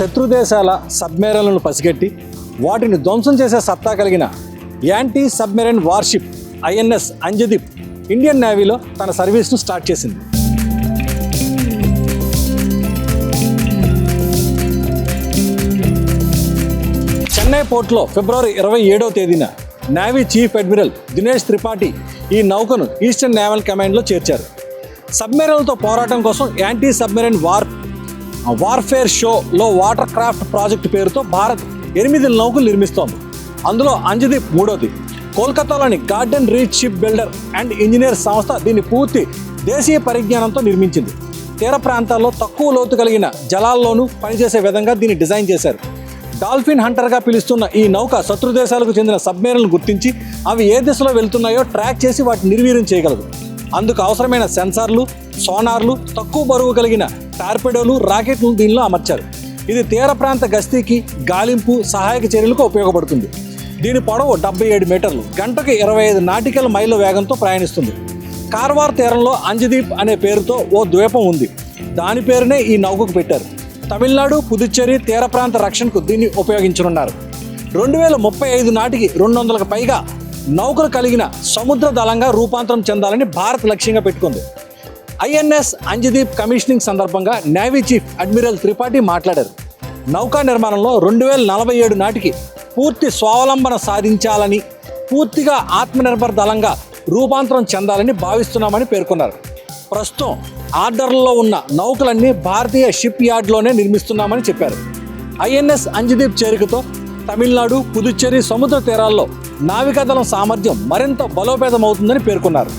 శత్రు దేశాల సబ్మెరైన్లను పసిగట్టి వాటిని ధ్వంసం చేసే సత్తా కలిగిన anti submarine warship INS Anjadeep Indian నేవీలో తన సర్వీస్ను స్టార్ట్ చేసింది. చెన్నై పోర్టులో ఫిబ్రవరి 27వ తేదీన navy chief admiral Dinesh Tripathi ఈ నౌకను ఈస్టర్న్ నేవల్ కమాండ్లో చేర్చారు. సబ్మెరైన్లతో పోరాటం కోసం anti submarine warfare shallow water craft project పేరుతో భారత్ 8 నౌకలు నిర్మిస్తోంది. అందులో అంజదీప్ 3వది. కోల్కతాలోని garden reach shipbuilder and engineer సంస్థ దీన్ని పూర్తి దేశీయ పరిజ్ఞానంతో నిర్మించింది. తీర ప్రాంతాల్లో తక్కువ లోతు కలిగిన జలాల్లోనూ పనిచేసే విధంగా దీన్ని డిజైన్ చేశారు. డాల్ఫిన్ హంటర్గా పిలుస్తున్న ఈ నౌక శత్రు దేశాలకు చెందిన సబ్మెరైన్లను గుర్తించి అవి ఏ దిశలో వెళ్తున్నాయో ట్రాక్ చేసి వాటిని నిర్వీర్యం చేయగలదు. అందుకు అవసరమైన సెన్సార్లు, సోనార్లు, తక్కువ బరువు కలిగిన టార్పెడోలు, రాకెట్లు దీనిలో అమర్చారు. ఇది తీర ప్రాంత గస్తీకి, గాలింపు, సహాయక చర్యలకు ఉపయోగపడుతుంది. దీని పొడవు 77 మీటర్లు, గంటకు 25 నాటికల్ మైళ్ళ వేగంతో ప్రయాణిస్తుంది. కార్వార్ తీరంలో అంజదీప్ అనే పేరుతో ఓ ద్వీపం ఉంది. దాని పేరునే ఈ నౌకకు పెట్టారు. తమిళనాడు, పుదుచ్చేరి తీర ప్రాంత రక్షణకు దీన్ని ఉపయోగించనున్నారు. 2035 నాటికి 200కు పైగా నౌకలు కలిగిన సముద్ర దళంగా రూపాంతరం చెందాలని భారత్ లక్ష్యంగా పెట్టుకుంది. ఐఎన్ఎస్ అంజదీప్ కమిషనింగ్ సందర్భంగా నేవీ చీఫ్ అడ్మిరల్ త్రిపాఠి మాట్లాడారు. నౌకా నిర్మాణంలో 2047 నాటికి పూర్తి స్వావలంబన సాధించాలని, పూర్తిగా ఆత్మనిర్భర్ దళంగా రూపాంతరం చెందాలని భావిస్తున్నామని పేర్కొన్నారు. ప్రస్తుతం ఆర్డర్లలో ఉన్న నౌకలన్నీ భారతీయ షిప్ యార్డ్లోనే నిర్మిస్తున్నామని చెప్పారు. ఐఎన్ఎస్ అంజదీప్ చేరికతో తమిళనాడు, పుదుచ్చేరి సముద్ర తీరాల్లో నావికాదళం సామర్థ్యం మరింత బలోపేతమవుతుందని పేర్కొన్నారు.